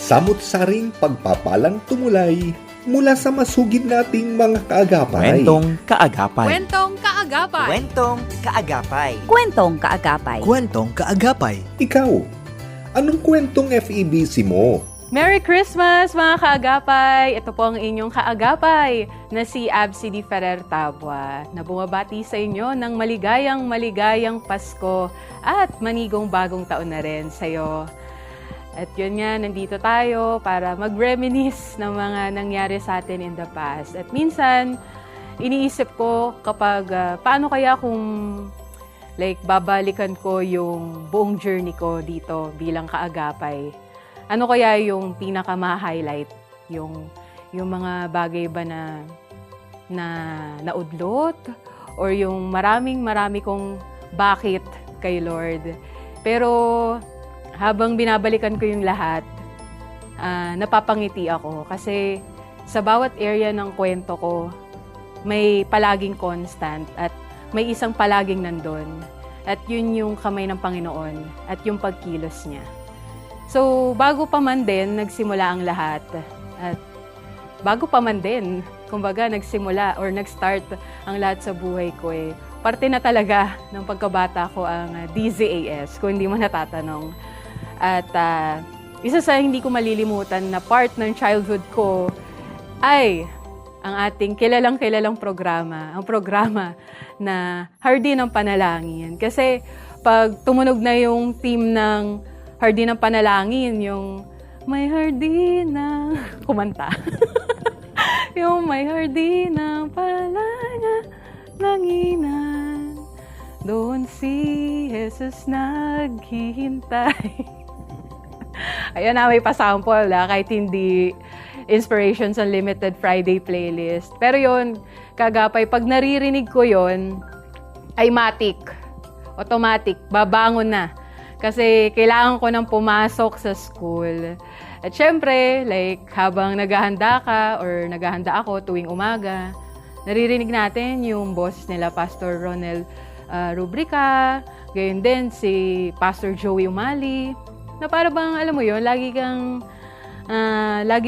samut-saring pagpapalang tumulay mula sa masugid nating mga kaagapay. Kwentong kaagapay. Kwentong kaagapay. Kwentong kaagapay. Kwentong kaagapay. Kwentong kaagapay. Ikaw, anong kwentong FEBC mo? Merry Christmas mga kaagapay! Ito po ang inyong kaagapay na si Absi Di Ferrer Tabua na bumabati sa inyo ng maligayang Pasko at manigong bagong taon na rin sa iyo. At yun nga, nandito tayo para mag-reminisce ng mga nangyari sa atin in the past. At minsan, iniisip ko kapag paano kaya kung babalikan ko yung buong journey ko dito bilang kaagapay. Ano kaya yung pinaka-ma-highlight? Yung mga bagay ba na naudlot? Or yung marami kong bakit kay Lord? Pero habang binabalikan ko yung lahat, napapangiti ako. Kasi sa bawat area ng kwento ko, may palaging constant at may isang palaging nandun. At yun yung kamay ng Panginoon at yung pagkilos niya. So, bago pa man din, nagsimula ang lahat. At bago pa man din, kumbaga, nagsimula or nag-start ang lahat sa buhay ko parte na talaga ng pagkabata ko ang DZAS, kung hindi mo natatanong. At isa sa hindi ko malilimutan na part ng childhood ko ay ang ating kilalang programa. Ang programa na Hardin ng Panalangin. Kasi pag tumunog na yung theme ng Hardin ng Panalangin, yung may hardin ng kumanta. Yung may hardin ng panalangin, doon si Jesus naghihintay. Ayan na, may pasample kahit hindi Inspirations Unlimited Friday playlist. Pero yun, kagapay, pag naririnig ko yun, ay automatic, babangon na. Kasi kailangan ko nang pumasok sa school. At syempre, habang naghahanda ka or naghahanda ako tuwing umaga, naririnig natin yung boss nila, Pastor Ronel Rubrica, gayon din si Pastor Joey Umali, na para bang, alam mo yun, lagi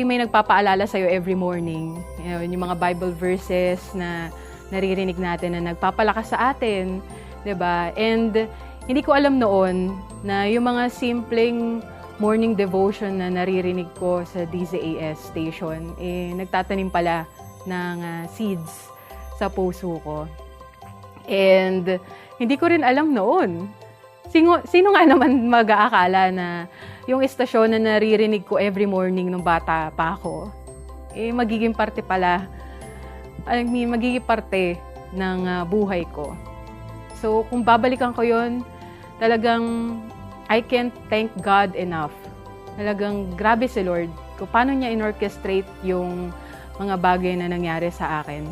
may nagpapaalala sa'yo every morning. Yung mga Bible verses na naririnig natin na nagpapalakas sa atin, 'di ba? And hindi ko alam noon na yung mga simpleng morning devotion na naririnig ko sa DZAS station, nagtatanim pala ng seeds sa puso ko. And hindi ko rin alam noon. Sino nga naman mag-aakala na yung istasyon na naririnig ko every morning nung bata pa ako, magiging parte pala, magiging parte ng buhay ko. So, kung babalikan ko yon, talagang I can't thank God enough. Talagang grabe si Lord kung paano niya in-orchestrate yung mga bagay na nangyari sa akin.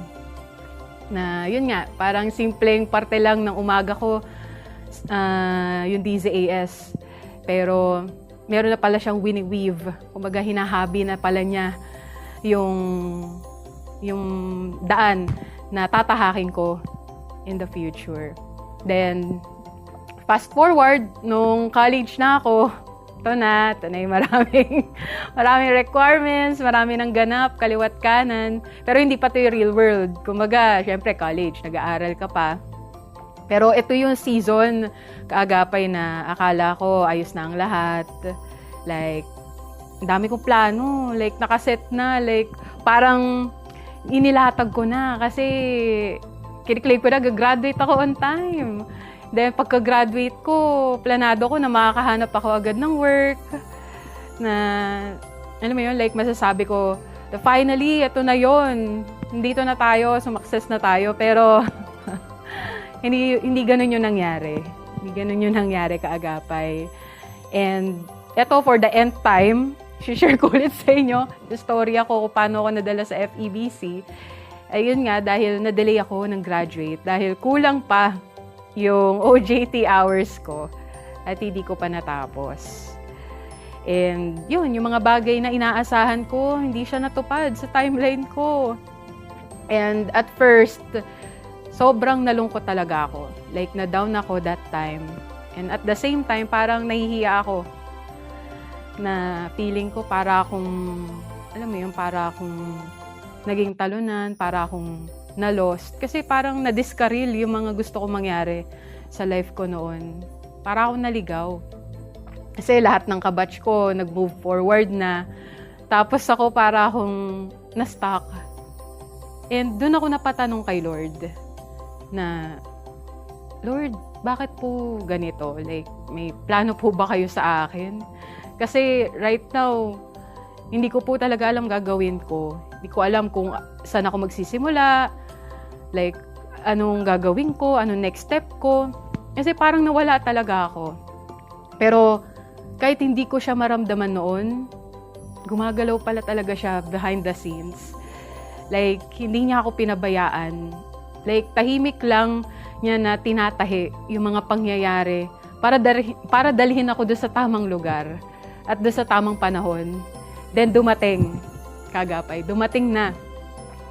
Na yun nga, parang simpleng parte lang ng umaga ko, yung DZAS. Pero meron na pala siyang wini-weave. Kumbaga hinahabi na pala niya yung daan na tatahakin ko in the future. Then, fast forward, nung college na ako, ito na yung maraming requirements, marami ng ganap, kaliwat kanan. Pero hindi pa ito yung real world. Kumbaga, syempre college, nag-aaral ka pa. Pero ito yung season, kaagapay na akala ko ayos na ang lahat. Ang dami kong plano, nakaset na, parang inilatag ko na kasi kiniklaim ko na, gagraduate ako on time. Then, pagka-graduate ko, planado ko na makakahanap ako agad ng work. Na, alam mo yun, masasabi ko, finally, ito na yon. Nandito na tayo, sumakses na tayo. Pero, hindi ganun yung nangyari. Hindi ganun yung nangyari, kaagapay. And, ito, for the nth time, share ko ulit sa inyo, yung story ako kung paano ako nadala sa FEBC. Ayun nga, dahil na-delay ako ng graduate. Dahil kulang pa yung OJT hours ko at hindi ko pa natapos. And yun, yung mga bagay na inaasahan ko, hindi siya natupad sa timeline ko. And at first, sobrang nalungkot talaga ako. Na-down ako that time. And at the same time, parang nahihiya ako na feeling ko para akong, alam mo yun, para akong naging talunan, para akong na-lost. Kasi parang na-discarril yung mga gusto kong mangyari sa life ko noon. Para akong naligaw. Kasi lahat ng kabatch ko nag-move forward na. Tapos ako para akong na-stuck. And doon ako napatanong kay Lord na, Lord, bakit po ganito? Like, may plano po ba kayo sa akin? Kasi right now, hindi ko po talaga alam gagawin ko. Hindi ko alam kung saan ako magsisimula, like, anong gagawin ko, anong next step ko. Kasi parang nawala talaga ako. Pero kahit hindi ko siya maramdaman noon, gumagalaw pala talaga siya behind the scenes. Like, hindi niya ako pinabayaan. Like, tahimik lang niya na tinatahi yung mga pangyayari para dalhin ako doon sa tamang lugar at doon sa tamang panahon. Then dumating, Kaagapay, dumating na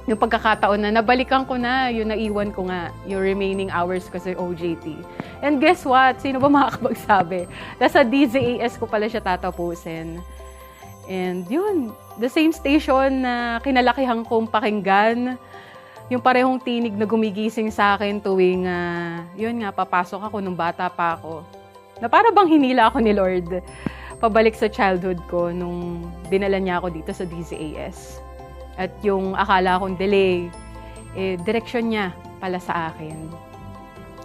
yung pagkakataon na nabalikan ko na yung naiwan ko nga, yung remaining hours ko sa OJT. And guess what? Sino ba makakapagsabi? Nasa DZAS ko pala siya tatapusin. And yun, the same station na kinalakihan kong pakinggan, yung parehong tinig na gumigising sa akin tuwing, yun nga, papasok ako nung bata pa ako. Na para bang hinila ako ni Lord pabalik sa childhood ko nung dinala niya ako dito sa DZAS. At yung akala kong delay, direksyon niya pala sa akin.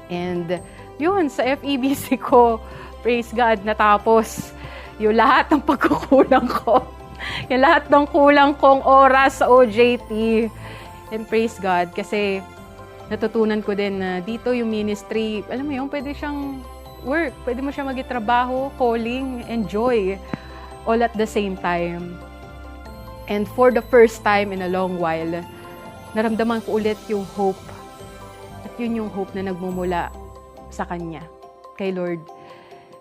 And yun, sa FEBC ko, praise God, natapos yung lahat ng pagkukulang ko. Yung lahat ng kulang kong oras sa OJT. And praise God, kasi natutunan ko din na dito yung ministry, alam mo yun, pwede siyang work. Pwede mo siya magitrabaho, calling, enjoy, all at the same time. And for the first time in a long while, naramdaman ko ulit yung hope. At yun yung hope na nagmumula sa Kanya, kay Lord.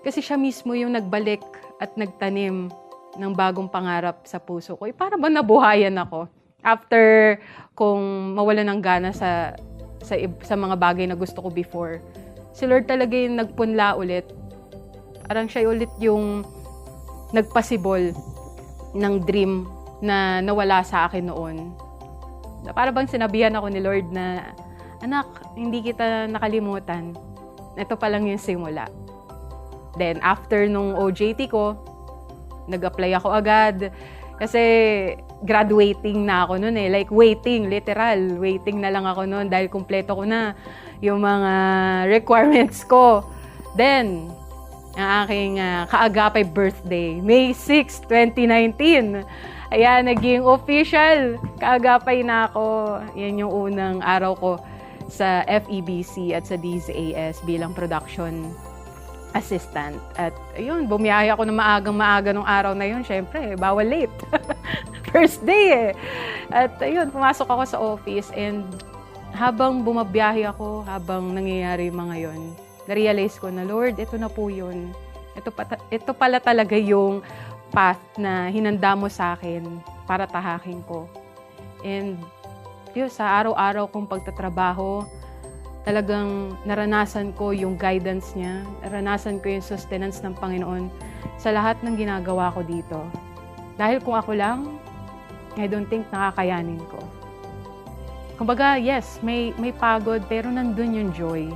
Kasi siya mismo yung nagbalik at nagtanim ng bagong pangarap sa puso ko. Para ba nabuhayan ako after kung mawala ng gana sa mga bagay na gusto ko before. Si Lord talaga yung nagpunla ulit. Parang siya ulit yung nagpasibol ng dream na nawala sa akin noon. Para bang sinabihan ako ni Lord na, anak, hindi kita nakalimutan. Ito pa lang yung simula. Then, after nung OJT ko, nag-apply ako agad. Kasi, graduating na ako noon eh. Like, waiting, literal. Waiting na lang ako noon dahil kumpleto ko na yung mga requirements ko. Then, ang aking Kaagapay birthday, May 6, 2019. Ayan, naging official. Kaagapay na ako. Yan yung unang araw ko sa FEBC at sa DZAS bilang production assistant. At ayun, bumiyahe ako ng maagang-maaga nung araw na yun. Siyempre, bawal late. First day eh. At ayun, pumasok ako sa office and habang bumabiyahe ako, habang nangyayari mga yon, na-realize ko na, Lord, ito na po yun. Ito pala talaga yung path na hinanda mo sa akin para tahakin ko. And yun, sa araw-araw kong pagtatrabaho, talagang naranasan ko yung guidance niya, naranasan ko yung sustenance ng Panginoon sa lahat ng ginagawa ko dito. Dahil kung ako lang, I don't think nakakayanin ko. Kumbaga, yes, may pagod, pero nandun yung joy.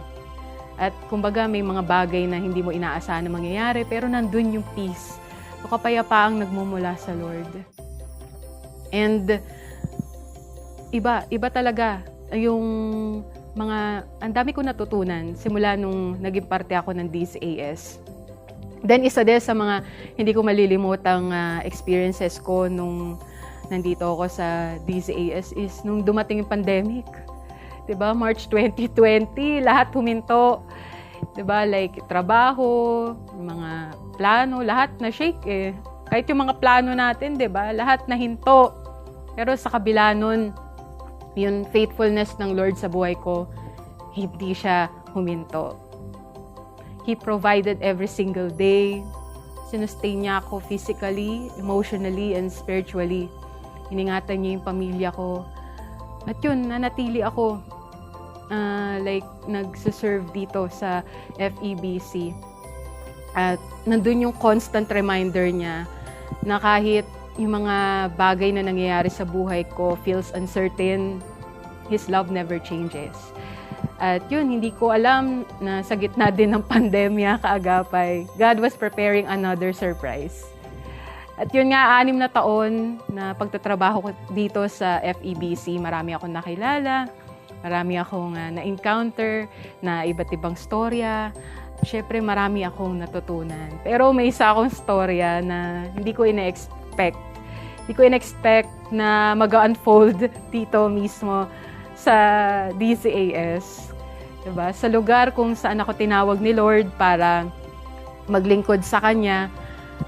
At kumbaga, may mga bagay na hindi mo inaasahan na mangyayari, pero nandun yung peace. O kapayapaang nagmumula sa Lord. And iba talaga yung ang dami ko natutunan simula nung naging parte ako ng DZAS. Then isa din sa mga hindi ko malilimutang experiences ko nung nandito ako sa DZAS is nung dumating yung pandemic. 'Di ba? March 2020, lahat huminto. 'Di ba? Like trabaho, mga plano, lahat na shake eh. Kahit yung mga plano natin, 'di ba? Lahat na hinto. Pero sa kabila nun, yung faithfulness ng Lord sa buhay ko, hindi siya huminto. He provided every single day. Sinustain niya ako physically, emotionally, and spiritually. Iningatan niya yung pamilya ko. At yun, nanatili ako nagsiserve dito sa FEBC. At nandun yung constant reminder niya na kahit yung mga bagay na nangyayari sa buhay ko feels uncertain, His love never changes. At yun, hindi ko alam na sa gitna din ng pandemya, kaagapay, God was preparing another surprise. At yun nga, 6 na taon na pagtatrabaho ko dito sa FEBC, marami akong nakilala, marami akong na-encounter na iba't ibang storya. Siyempre, marami akong natutunan. Pero may isa akong storya na hindi ko ina-expect. Hindi ko ina-expect na mag-unfold dito mismo sa DCAS. Diba? Sa lugar kung saan ako tinawag ni Lord para maglingkod sa Kanya,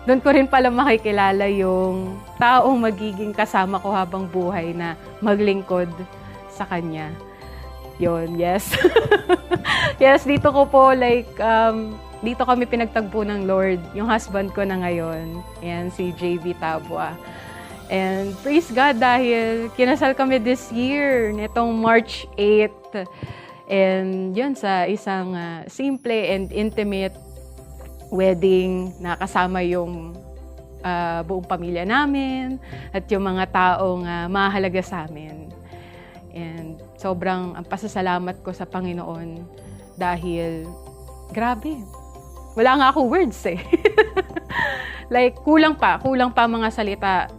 doon ko rin pala makikilala yung taong magiging kasama ko habang buhay na maglingkod sa Kanya. Yun, yes. Yes, dito ko po, dito kami pinagtagpo ng Lord, yung husband ko na ngayon. Yan, si JB Tabua. And praise God dahil kinasal kami this year, nitong March 8. And yun, sa isang simple and intimate wedding na kasama yung buong pamilya namin at yung mga taong mahalaga sa amin. And sobrang ang pasasalamat ko sa Panginoon dahil grabe. Wala nga ako words eh. Kulang pa mga salita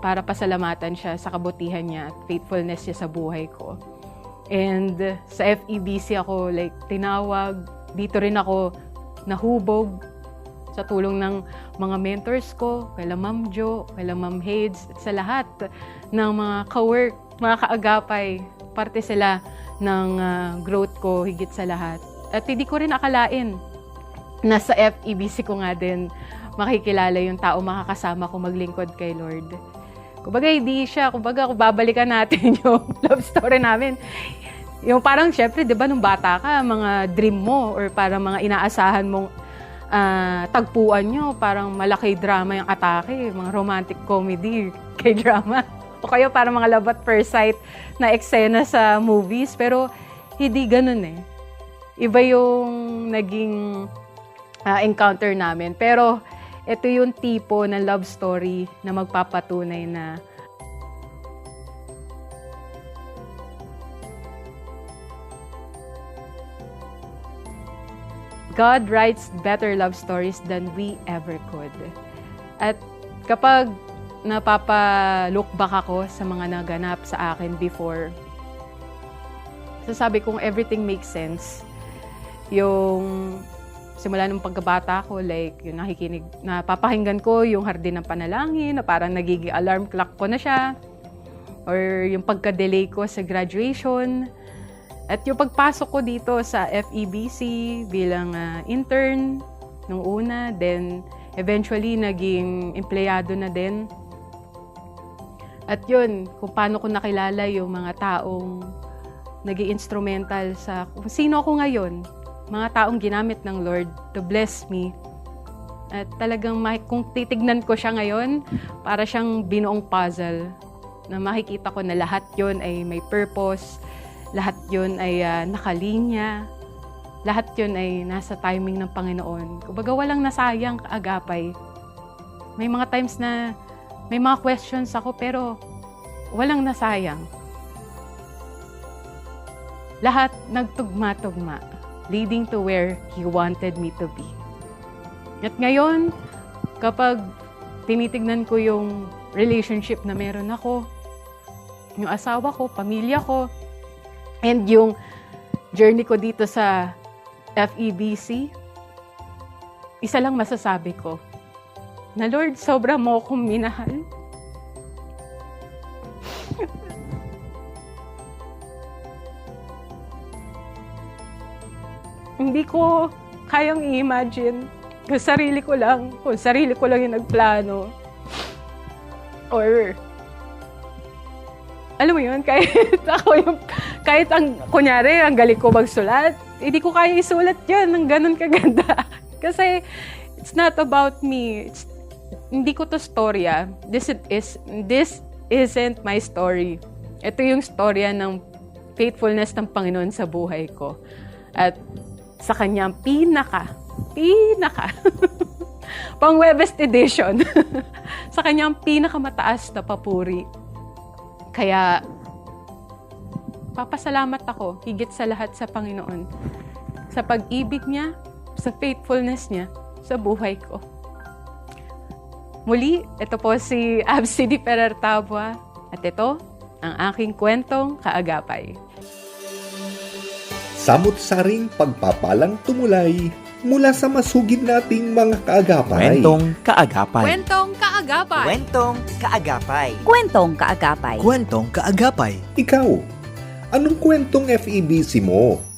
para pasalamatan siya sa kabutihan niya at faithfulness niya sa buhay ko. And sa FEBC ako tinawag, dito rin ako nahubog sa tulong ng mga mentors ko, kaila Ma'am Jo, kaila Ma'am Hades, at sa lahat ng mga ka-work, mga kaagapay, parte sila ng growth ko higit sa lahat. At hindi ko rin akalain na sa FEBC ko nga din makikilala yung tao makakasama ko maglingkod kay Lord. Kumbaga, hindi siya. Kumbaga, kung babalikan natin yung love story namin, yung parang, syempre, di ba, nung bata ka, mga dream mo or parang mga inaasahan mong tagpuan nyo, parang malaki drama yung atake, mga romantic comedy kay drama. O kayo parang mga love at first sight na eksena sa movies, pero hindi ganun eh. Iba yung naging encounter namin. Pero ito yung tipo ng love story na magpapatunay na God writes better love stories than we ever could. At kapag napapa-look back ako sa mga naganap sa akin before, sasabi kong everything makes sense. Yung simula nung pagkabata ko, yung nakikinig, napapakinggan ko yung Hardin ng Panalangin, na parang nagiging alarm clock ko na siya. Or yung pagka-delay ko sa graduation. At yung pagpasok ko dito sa FEBC bilang intern nung una, then eventually naging empleyado na din. At yun, kung paano ko nakilala yung mga taong naging instrumental sa kung sino ako ngayon. Mga taong ginamit ng Lord to bless me. At talagang kung titignan ko siya ngayon, para siyang binuong puzzle na makikita ko na lahat yun ay may purpose, lahat yun ay nakalinya, lahat yun ay nasa timing ng Panginoon. Kumbaga walang nasayang kaagapay. May mga times na may mga questions ako pero walang nasayang. Lahat nagtugma-tugma, leading to where He wanted me to be. At ngayon, kapag tinitignan ko yung relationship na meron ako, yung asawa ko, pamilya ko, and yung journey ko dito sa FEBC, isa lang masasabi ko, na Lord, sobra mo akong minahal. Hindi ko kayang i-imagine kung sarili ko lang yung nagplano. Or, alam mo yun, kahit kunyari, ang galing ko magsulat, hindi ko kaya isulat yun ng ganun kaganda. Kasi, it's not about me. Hindi ko to storya. This isn't my story. Ito yung storya ng faithfulness ng Panginoon sa buhay ko. At sa kanyang pinaka Pang Webest edition. Sa kanyang pinakamataas na papuri. Kaya, papasalamat ako higit sa lahat sa Panginoon. Sa pag-ibig niya, sa faithfulness niya, sa buhay ko. Muli, ito po si Absidy Perertabua at ito ang aking kwentong kaagapay. Samot-saring pagpapalang tumulay mula sa masugid nating mga kaagapay. Kwentong kaagapay. Kwentong kaagapay! Kwentong kaagapay. Kwentong kaagapay. Kwentong kaagapay. Ikaw, anong kwentong FEBC mo?